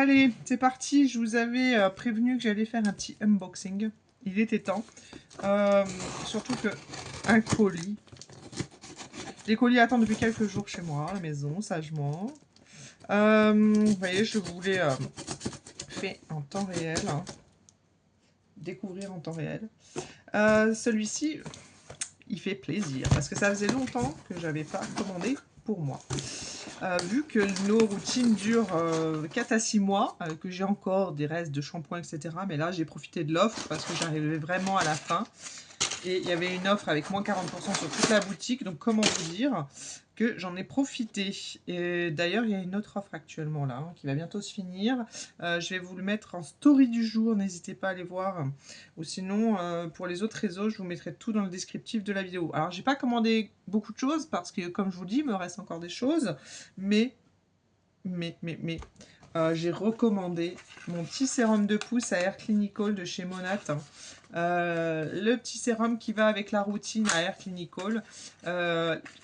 Allez, c'est parti. Je vous avais prévenu que j'allais faire un petit unboxing. Il était temps. Surtout que un colis. Les colis attendent depuis quelques jours chez moi, à la maison, sagement. Vous voyez, je voulais faire en temps réel. Hein. Découvrir en temps réel. Celui-ci, il fait plaisir. Parce que ça faisait longtemps que j'avais pas commandé pour moi. Vu que nos routines durent 4 à 6 mois, que j'ai encore des restes de shampoing, etc. Mais là, j'ai profité de l'offre parce que j'arrivais vraiment à la fin. Et il y avait une offre avec moins 40% sur toute la boutique. Donc, comment vous dire que j'en ai profité. Et d'ailleurs, il y a une autre offre actuellement là, hein, qui va bientôt se finir. Je vais vous le mettre en story du jour. N'hésitez pas à aller voir. Ou sinon, pour les autres réseaux, je vous mettrai tout dans le descriptif de la vidéo. Alors, j'ai pas commandé beaucoup de choses parce que, comme je vous dis, il me reste encore des choses. Mais j'ai recommandé mon petit sérum de pouce à Air Clinical de chez Monat. Le petit sérum qui va avec la routine à Air Clinical.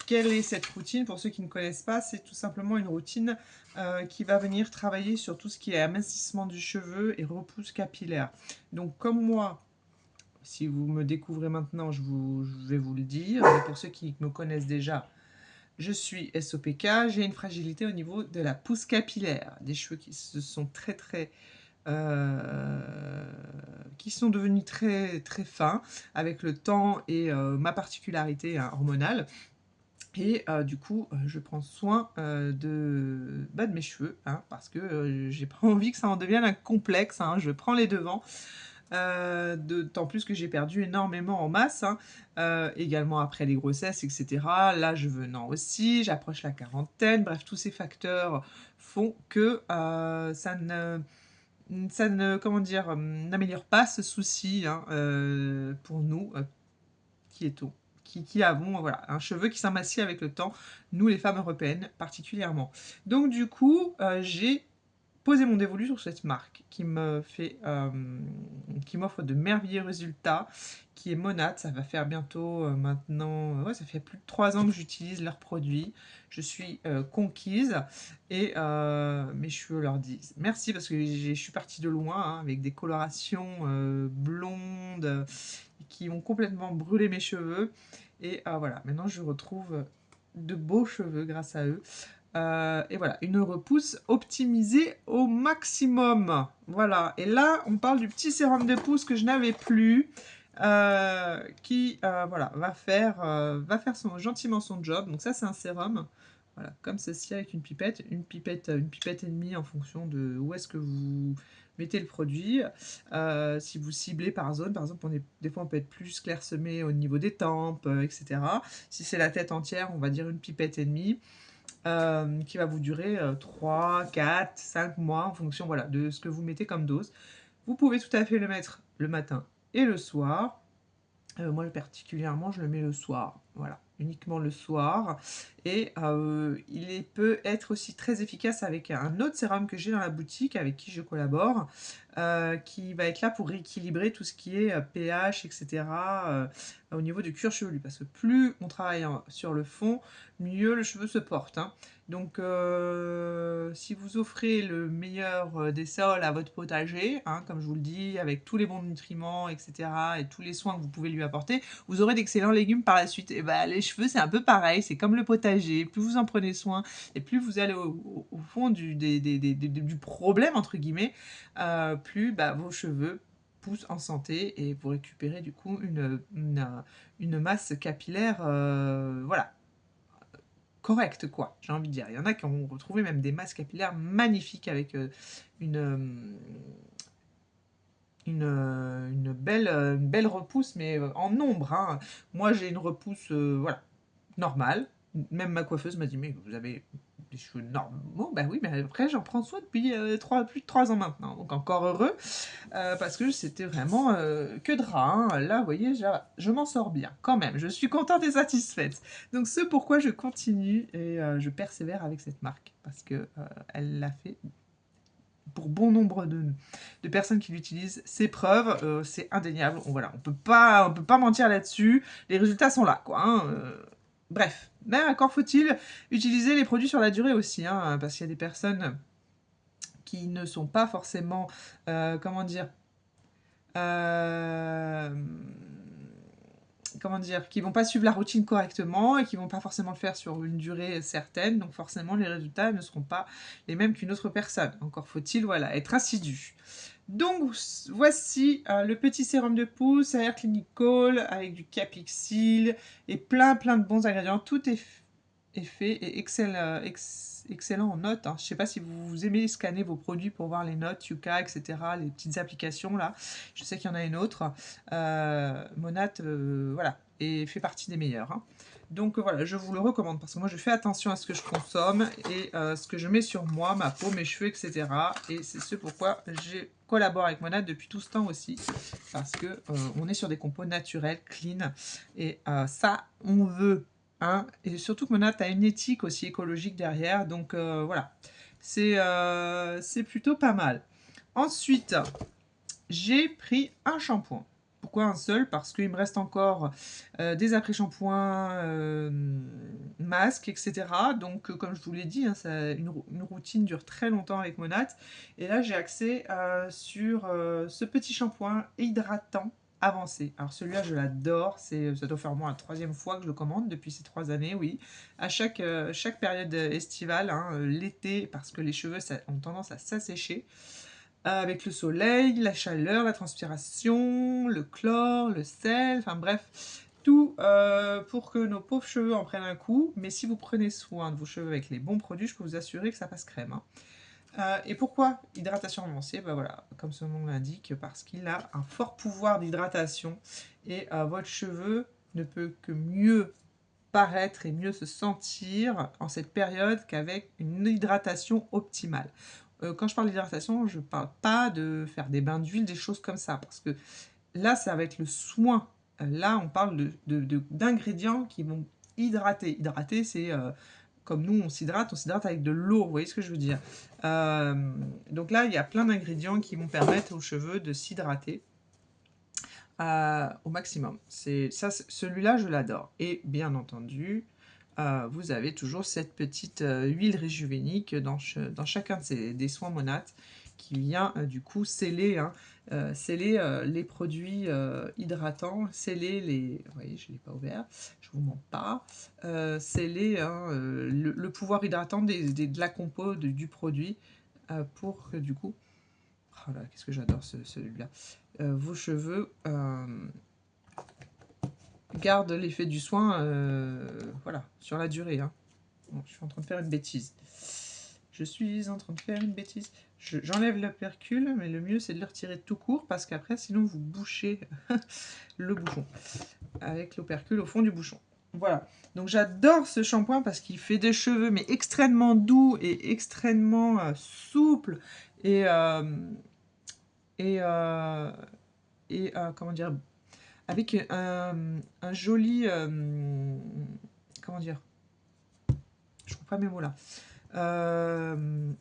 Quelle est cette routine? Pour ceux qui ne connaissent pas, c'est tout simplement une routine qui va venir travailler sur tout ce qui est amincissement du cheveu et repousse capillaire. Donc comme moi, si vous me découvrez maintenant, je vais vous le dire. Mais pour ceux qui me connaissent déjà, je suis SOPK, j'ai une fragilité au niveau de la pousse capillaire. Des cheveux qui se sont qui sont devenus très fins avec le temps et ma particularité hormonale. Et du coup, je prends soin de mes cheveux, hein, parce que j'ai pas envie que ça en devienne un complexe. Hein, je prends les devants. D'autant plus que j'ai perdu énormément en masse, hein, également après les grossesses, etc. L'âge venant aussi, j'approche la quarantaine, bref, tous ces facteurs font que comment dire, n'améliore pas ce souci, hein, pour nous qui avons voilà, un cheveu qui s'amincit avec le temps, nous les femmes européennes particulièrement. Donc du coup, j'ai posé mon dévolu sur cette marque qui qui m'offre de merveilleux résultats, qui est Monat. Ça va faire bientôt maintenant, ouais, ça fait plus de 3 ans que j'utilise leurs produits. Je suis conquise et mes cheveux leur disent merci parce que je suis partie de loin, hein, avec des colorations blondes qui ont complètement brûlé mes cheveux. Et voilà, maintenant je retrouve de beaux cheveux grâce à eux. Et voilà, une repousse optimisée au maximum. Voilà, et là, on parle du petit sérum de pouce que je n'avais plus, qui voilà, va faire gentiment son job. Donc ça, c'est un sérum, voilà, comme ceci avec une pipette et demie en fonction de où est-ce que vous mettez le produit. Si vous ciblez par zone, par exemple, des fois on peut être plus clairsemé au niveau des tempes, etc. Si c'est la tête entière, on va dire une pipette et demie. Qui va vous durer 3, 4, 5 mois en fonction voilà, de ce que vous mettez comme dose. Vous pouvez tout à fait le mettre le matin et le soir. Moi particulièrement, je le mets le soir. Voilà, uniquement le soir. Et il peut être aussi très efficace avec un autre sérum que j'ai dans la boutique, avec qui je collabore, qui va être là pour rééquilibrer tout ce qui est pH, etc. Au niveau du cuir chevelu. Parce que plus on travaille sur le fond, mieux le cheveu se porte. Hein. Donc, si vous offrez le meilleur des sols à votre potager, hein, comme je vous le dis, avec tous les bons nutriments, etc., et tous les soins que vous pouvez lui apporter, vous aurez d'excellents légumes par la suite. Et bah, les cheveux, c'est un peu pareil, c'est comme le potager. Plus vous en prenez soin, et plus vous allez au fond du problème, entre guillemets, plus bah, vos cheveux poussent en santé et vous récupérez du coup une masse capillaire, voilà, correcte, quoi, j'ai envie de dire. Il y en a qui ont retrouvé même des masses capillaires magnifiques avec une belle repousse, mais en nombre. Hein. Moi, j'ai une repousse voilà, normale. Même ma coiffeuse m'a dit, mais vous avez des cheveux normaux? Bah oui, mais après, j'en prends soin depuis plus de 3 ans maintenant. Donc encore heureux, parce que c'était vraiment que de rats. Hein. Là, vous voyez, je m'en sors bien, quand même. Je suis contente et satisfaite. Donc c'est pourquoi je continue et je persévère avec cette marque, parce que elle l'a fait pour bon nombre de personnes qui l'utilisent. C'est preuve, c'est indéniable. Voilà, on peut pas mentir là-dessus. Les résultats sont là, quoi. Hein, bref, mais encore faut-il utiliser les produits sur la durée aussi, hein, parce qu'il y a des personnes qui ne sont pas forcément, comment dire, euh, qui vont pas suivre la routine correctement et qui vont pas forcément le faire sur une durée certaine, donc forcément les résultats ne seront pas les mêmes qu'une autre personne. Encore faut-il, voilà, être assidu. Donc voici le petit sérum de pouce, Hair Clinical avec du Capixyl et plein de bons ingrédients. Tout est fait et excellent en notes. Hein. Je ne sais pas si vous aimez scanner vos produits pour voir les notes, Yuka, etc., les petites applications là. Je sais qu'il y en a une autre. Monat, voilà, et fait partie des meilleurs. Hein. Donc voilà, je vous le recommande parce que moi je fais attention à ce que je consomme et ce que je mets sur moi, ma peau, mes cheveux, etc. Et c'est ce pourquoi je collabore avec Monat depuis tout ce temps aussi parce que on est sur des compos naturels, clean et ça on veut. Hein, et surtout que Monat a une éthique aussi écologique derrière, donc voilà, c'est plutôt pas mal. Ensuite, j'ai pris un shampoing. Pourquoi un seul? Parce qu'il me reste encore des après-shampoings, masques, etc. Donc, comme je vous l'ai dit, hein, une routine dure très longtemps avec Monat. Et là, j'ai accès sur ce petit shampoing hydratant avancé. Alors celui-là, je l'adore. Ça doit faire au moins la 3e fois que je le commande depuis ces 3 années, oui. À chaque période estivale, hein, l'été, parce que les cheveux ont tendance à s'assécher avec le soleil, la chaleur, la transpiration, le chlore, le sel, enfin bref, tout pour que nos pauvres cheveux en prennent un coup. Mais si vous prenez soin de vos cheveux avec les bons produits, je peux vous assurer que ça passe crème. Hein. Et pourquoi hydratation avancée? Ben voilà, comme son nom l'indique, parce qu'il a un fort pouvoir d'hydratation et votre cheveu ne peut que mieux paraître et mieux se sentir en cette période qu'avec une hydratation optimale. Quand je parle d'hydratation, je ne parle pas de faire des bains d'huile, des choses comme ça, parce que là, ça va être le soin. Là, on parle d'ingrédients qui vont hydrater. Hydrater, c'est comme nous, on s'hydrate avec de l'eau, vous voyez ce que je veux dire. Donc là, il y a plein d'ingrédients qui vont permettre aux cheveux de s'hydrater au maximum. Celui-là, je l'adore. Et bien entendu, vous avez toujours cette petite huile réjuvénique dans chacun des soins Monat qui vient du coup sceller, hein, sceller les produits hydratants, sceller les... Vous voyez, je ne l'ai pas ouvert, je vous mens pas. Sceller hein, le pouvoir hydratant de la compo du produit pour que du coup... Oh là, qu'est-ce que j'adore celui-là. Vos cheveux gardent l'effet du soin voilà, sur la durée. Hein. Bon, je suis en train de faire une bêtise. J'enlève l'opercule, mais le mieux c'est de le retirer tout court parce qu'après sinon vous bouchez le bouchon avec l'opercule au fond du bouchon. Voilà, donc j'adore ce shampoing parce qu'il fait des cheveux mais extrêmement doux et extrêmement souples et comment dire, avec un joli comment dire, je trouve pas mes mots là.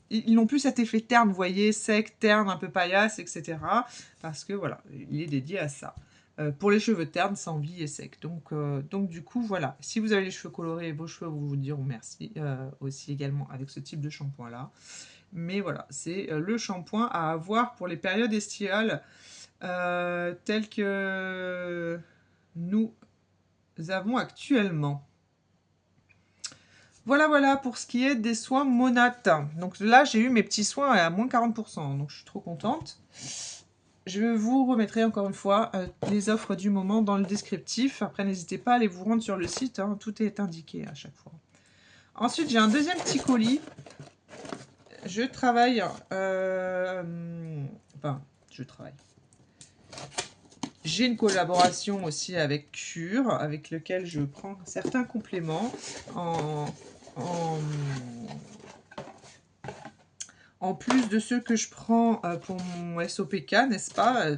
Ils n'ont plus cet effet terne, vous voyez, sec, terne, un peu paillasse, etc. Parce que voilà, il est dédié à ça. Pour les cheveux ternes, sans vie et sec. Donc du coup, voilà. Si vous avez les cheveux colorés, vos cheveux vous diront merci aussi également avec ce type de shampoing là. Mais voilà, c'est le shampoing à avoir pour les périodes estivales telles que nous avons actuellement. Voilà pour ce qui est des soins Monat. Donc là, j'ai eu mes petits soins à moins 40%, donc je suis trop contente. Je vous remettrai encore une fois les offres du moment dans le descriptif. Après, n'hésitez pas à aller vous rendre sur le site, hein, tout est indiqué à chaque fois. Ensuite, j'ai un deuxième petit colis. Je travaille... J'ai une collaboration aussi avec Cure, avec lequel je prends certains compléments en plus de ceux que je prends pour mon SOPK, n'est-ce pas?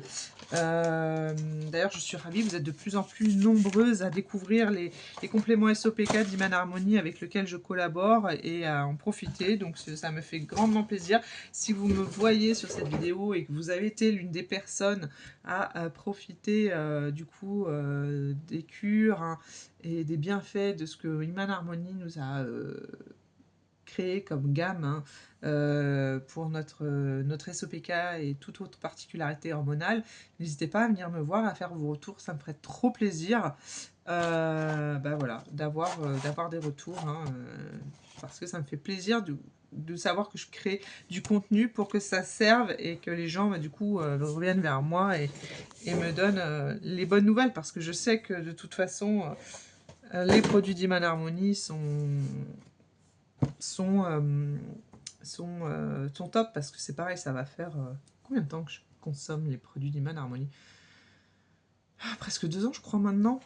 D'ailleurs, je suis ravie, vous êtes de plus en plus nombreuses à découvrir les compléments SOPK d'Iman Harmony avec lesquels je collabore et à en profiter. Donc, ça me fait grandement plaisir. Si vous me voyez sur cette vidéo et que vous avez été l'une des personnes à profiter du coup des cures hein, et des bienfaits de ce que Iman Harmony nous a créé comme gamme, hein, pour notre SOPK et toute autre particularité hormonale, n'hésitez pas à venir me voir, à faire vos retours, ça me ferait trop plaisir. Bah voilà, d'avoir des retours, hein, parce que ça me fait plaisir de savoir que je crée du contenu pour que ça serve et que les gens, bah, du coup, reviennent vers moi et me donnent les bonnes nouvelles, parce que je sais que de toute façon, les produits d'Iman Harmony sont, sont top, parce que c'est pareil, ça va faire combien de temps que je consomme les produits d'Iman Harmony? Presque 2 ans, je crois, maintenant.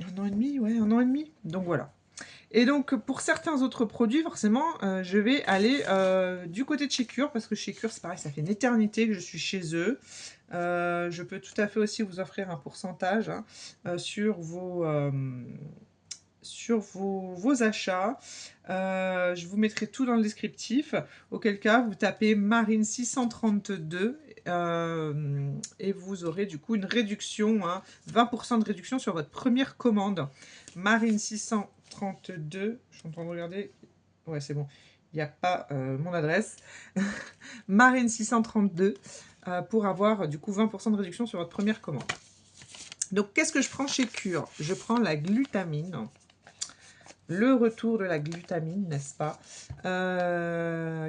1 an et demi, ouais, 1 an et demi. Donc voilà. Et donc, pour certains autres produits, forcément, je vais aller du côté de chez Cure, parce que chez Cure, c'est pareil, ça fait une éternité que je suis chez eux. Je peux tout à fait aussi vous offrir un pourcentage, hein, sur vos achats. Je vous mettrai tout dans le descriptif, auquel cas vous tapez Marine 632 et vous aurez du coup une réduction, hein, 20% de réduction sur votre première commande. Marine 632, je suis en train de regarder, ouais c'est bon, il n'y a pas mon adresse. Marine 632 pour avoir du coup 20% de réduction sur votre première commande. Donc qu'est-ce que je prends chez Cure? Je prends la glutamine. Le retour de la glutamine, n'est-ce pas,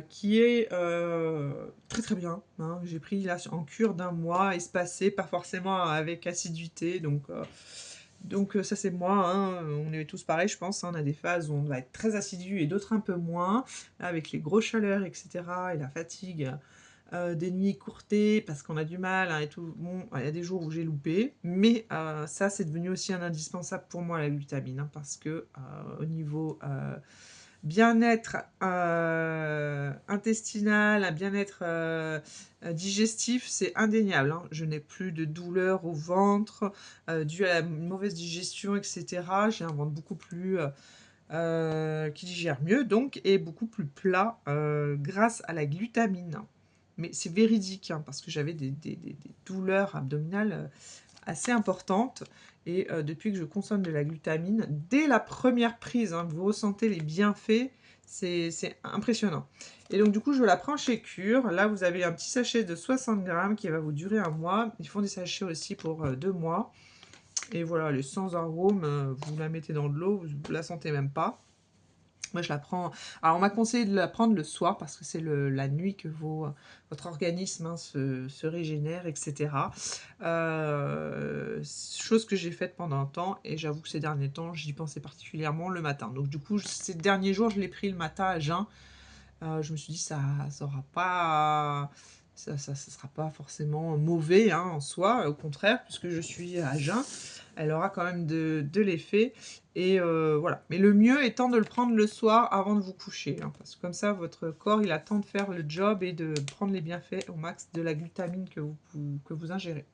qui est très très bien, hein. J'ai pris là en cure d'1 mois, espacé, pas forcément avec assiduité, donc ça c'est moi, hein. On est tous pareils, je pense, hein. On a des phases où on va être très assidu et d'autres un peu moins, avec les grosses chaleurs, etc., et la fatigue, des nuits écourtées parce qu'on a du mal, hein, et tout. Bon, il y a des jours où j'ai loupé, mais ça c'est devenu aussi un indispensable pour moi, la glutamine, hein, parce que au niveau bien-être intestinal, un bien-être digestif, c'est indéniable, hein. Je n'ai plus de douleur au ventre due à la mauvaise digestion, etc. J'ai un ventre beaucoup plus qui digère mieux, donc, et beaucoup plus plat grâce à la glutamine. Mais c'est véridique, hein, parce que j'avais des douleurs abdominales assez importantes. Et depuis que je consomme de la glutamine, dès la première prise, hein, vous ressentez les bienfaits, c'est impressionnant. Et donc du coup, je la prends chez Cure. Là, vous avez un petit sachet de 60 grammes qui va vous durer 1 mois. Ils font des sachets aussi pour 2 mois. Et voilà, elle est sans arôme, vous la mettez dans de l'eau, vous ne la sentez même pas. Moi, je la prends. Alors, on m'a conseillé de la prendre le soir parce que c'est la nuit que votre organisme, hein, se régénère, etc. Chose que j'ai faite pendant un temps, et j'avoue que ces derniers temps, j'y pensais particulièrement le matin. Donc, du coup, ces derniers jours, je l'ai pris le matin à jeun. Je me suis dit, ça aura pas. Ça sera pas forcément mauvais, hein, en soi, au contraire, puisque je suis à jeun, elle aura quand même de l'effet. Et voilà. Mais le mieux étant de le prendre le soir avant de vous coucher, hein, parce que comme ça, votre corps, il a le temps de faire le job et de prendre les bienfaits au max de la glutamine que vous ingérez.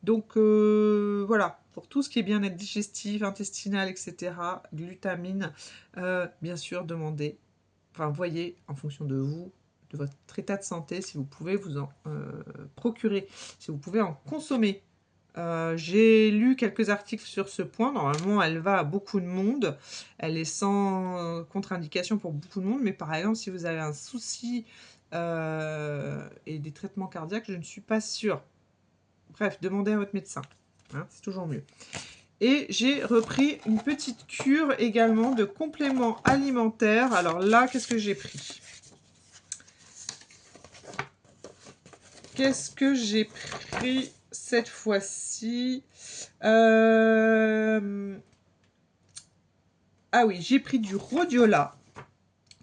Donc voilà, pour tout ce qui est bien-être digestif, intestinal, etc., glutamine, bien sûr, demandez, enfin voyez en fonction de vous, de votre état de santé, si vous pouvez vous en procurer, si vous pouvez en consommer. J'ai lu quelques articles sur ce point. Normalement, elle va à beaucoup de monde. Elle est sans contre-indication pour beaucoup de monde. Mais par exemple, si vous avez un souci et des traitements cardiaques, je ne suis pas sûre. Bref, demandez à votre médecin, hein, c'est toujours mieux. Et j'ai repris une petite cure également de compléments alimentaires. Alors là, qu'est-ce que j'ai pris? Qu'est-ce que j'ai pris cette fois-ci? Ah oui, j'ai pris du rhodiola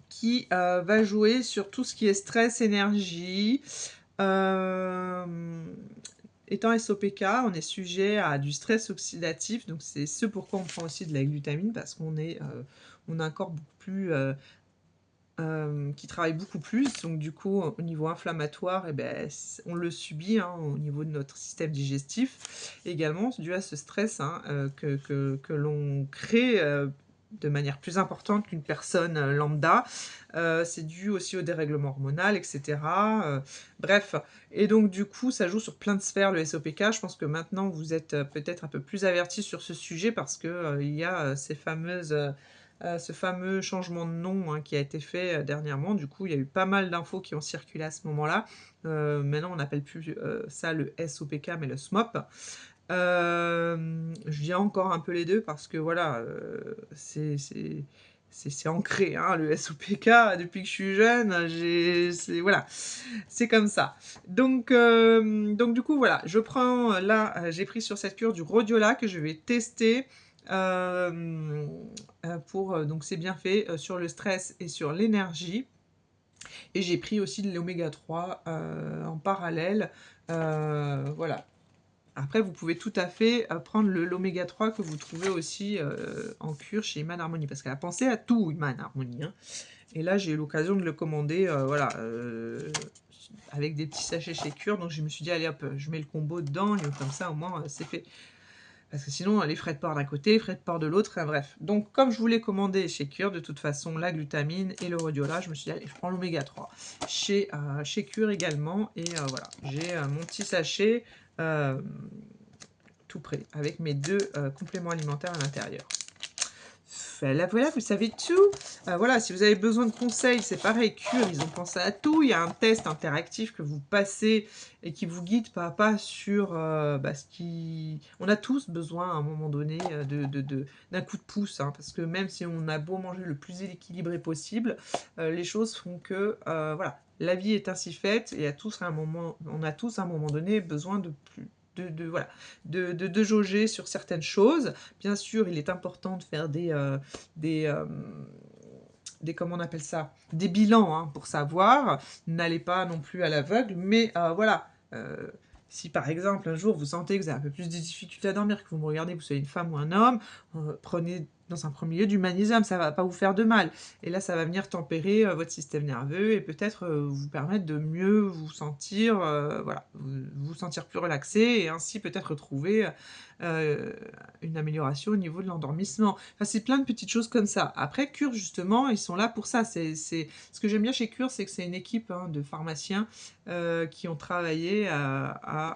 qui va jouer sur tout ce qui est stress, énergie. Étant SOPK, on est sujet à du stress oxydatif, donc c'est ce pourquoi on prend aussi de la glutamine, parce qu'on a un corps beaucoup plus qui travaille beaucoup plus, donc du coup au niveau inflammatoire, eh ben, on le subit, hein, au niveau de notre système digestif, également dû à ce stress, hein, que l'on crée de manière plus importante qu'une personne lambda. C'est dû aussi au dérèglement hormonal, etc. Bref, et donc du coup ça joue sur plein de sphères, le SOPK. Je pense que maintenant vous êtes peut-être un peu plus avertis sur ce sujet, parce que il y a ces fameuses ce fameux changement de nom, hein, qui a été fait, dernièrement. Du coup, il y a eu pas mal d'infos qui ont circulé à ce moment-là. Maintenant, on n'appelle plus, ça le SOPK, mais le SMOP. Je dis encore un peu les 2 parce que voilà, c'est ancré, hein, le SOPK depuis que je suis jeune, c'est voilà, c'est comme ça. Donc du coup, voilà, je prends, là, j'ai pris sur cette cure du rhodiola que je vais tester, hem, pour, donc ses bienfaits, sur le stress et sur l'énergie. Et j'ai pris aussi de l'oméga 3, en parallèle, voilà. Après, vous pouvez tout à fait, prendre l'oméga 3 que vous trouvez aussi, en cure chez Human Harmony, parce qu'elle a pensé à tout Human Harmony, hein. Et là, j'ai eu l'occasion de le commander, voilà, avec des petits sachets chez Cure, donc je me suis dit: «Allez hop, je mets le combo dedans et comme ça au moins, c'est fait». Parce que sinon, les frais de port d'un côté, les frais de port de l'autre, bref. Donc comme je voulais commander chez Cure, de toute façon, la glutamine et le rhodiola, je me suis dit: «Allez, je prends l'oméga 3». Chez Cure également et voilà, j'ai, mon petit sachet, hem tout prêt, avec mes 2 compléments alimentaires à l'intérieur. Voilà, voilà, vous savez tout. Voilà, si vous avez besoin de conseils, c'est pareil, Cure, ils ont pensé à tout. Il y a un test interactif que vous passez et qui vous guide pas à pas sur, bah, ce qui on a tous besoin à un moment donné, d'un coup de pouce, hein, parce que même si on a beau manger le plus équilibré possible, les choses font que, voilà, la vie est ainsi faite et on a tous à un moment donné besoin de plus voilà, jauger sur certaines choses. Bien sûr, il est important de faire des, comment on appelle ça? Des bilans, hein, pour savoir. N'allez pas non plus à l'aveugle, mais voilà, si par exemple, un jour, vous sentez que vous avez un peu plus de difficultés à dormir, que vous me regardez, que vous soyez une femme ou un homme, prenez dans un premier lieu du magnésium, ça va pas vous faire de mal. Et là, ça va venir tempérer, votre système nerveux et peut-être, vous permettre de mieux vous sentir, voilà, vous sentir plus relaxé et ainsi peut-être retrouver, heu, une amélioration au niveau de l'endormissement. Enfin, c'est plein de petites choses comme ça. Après, Cure, justement, ils sont là pour ça. Ce que j'aime bien chez Cure, c'est que c'est une équipe, hein, de pharmaciens, qui ont travaillé à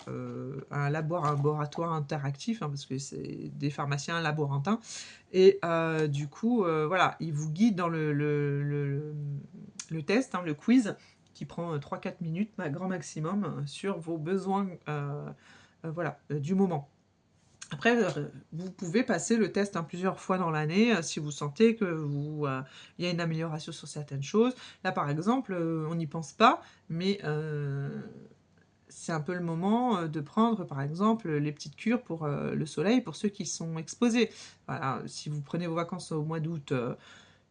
un laboratoire interactif, hein, parce que c'est des pharmaciens laborantins. Et du coup, voilà, ils vous guident dans le test, hein, le quiz, qui prend 3-4 minutes, grand maximum, sur vos besoins, voilà, du moment. Après, vous pouvez passer le test, hein, plusieurs fois dans l'année, si vous sentez que il y a une amélioration sur certaines choses. Là, par exemple, on n'y pense pas, mais c'est un peu le moment, de prendre, par exemple, les petites cures pour, le soleil, pour ceux qui sont exposés. Voilà, si vous prenez vos vacances au mois d'août,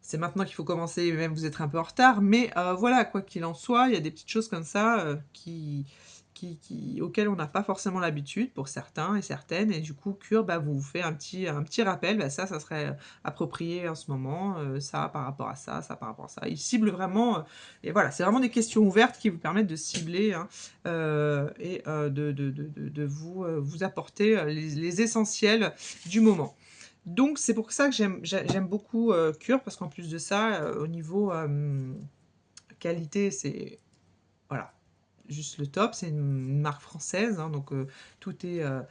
c'est maintenant qu'il faut commencer, même vous êtes un peu en retard, mais voilà, quoi qu'il en soit, il y a des petites choses comme ça, auxquelles on n'a pas forcément l'habitude pour certains et certaines et du coup Cure, bah, vous fait un petit rappel, bah, ça serait, approprié en ce moment, ça par rapport à ça, ça par rapport à ça. Ils ciblent vraiment, et voilà, c'est vraiment des questions ouvertes qui vous permettent de cibler, hein, et de vous apporter, les essentiels du moment. Donc c'est pour ça que j'aime beaucoup, Cure parce qu'en plus de ça, au niveau, qualité, c'est voilà, juste le top. C'est une marque française, hein, donc tout est, heu,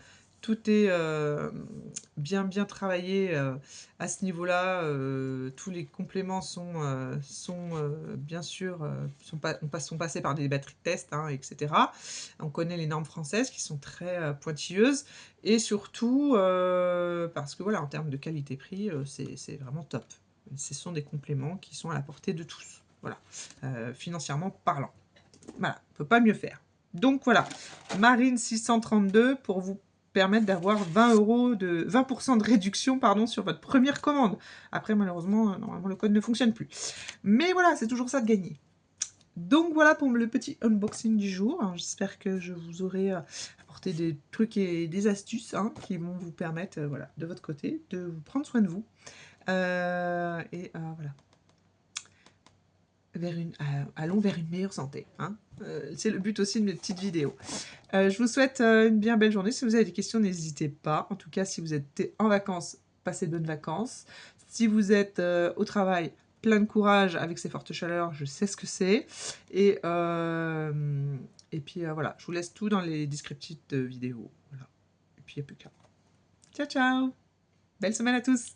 tout est, bien travaillé, à ce niveau-là. Tous les compléments sont bien sûr, sont passés par des batteries de test, hein, et cetera. On connaît les normes françaises qui sont très, pointilleuses et surtout, parce que voilà, en termes de qualité-prix, c'est vraiment top. Ce sont des compléments qui sont à la portée de tous, voilà, financièrement parlant. Voilà, on peut pas mieux faire. Donc voilà, Marine 632 pour vous permettre d'avoir 20% de réduction, pardon, sur votre première commande. Après, malheureusement, normalement, le code ne fonctionne plus. Mais voilà, c'est toujours ça de gagner. Donc voilà pour le petit unboxing du jour. Alors, j'espère que je vous aurai apporté des trucs et des astuces, hein, qui vont vous permettre, voilà, de votre côté, de vous prendre soin de vous. Voilà. Allons vers une meilleure santé, hein. C'est le but aussi de mes petites vidéos. Je vous souhaite une bien belle journée. Si vous avez des questions, n'hésitez pas. En tout cas, si vous êtes en vacances, passez de bonnes vacances. Si vous êtes au travail, plein de courage avec ces fortes chaleurs, je sais ce que c'est. Et puis voilà, je vous laisse tout dans les descriptifs de vidéos. Voilà. Et puis il n'y a plus qu'à. Ciao, ciao! Belle semaine à tous!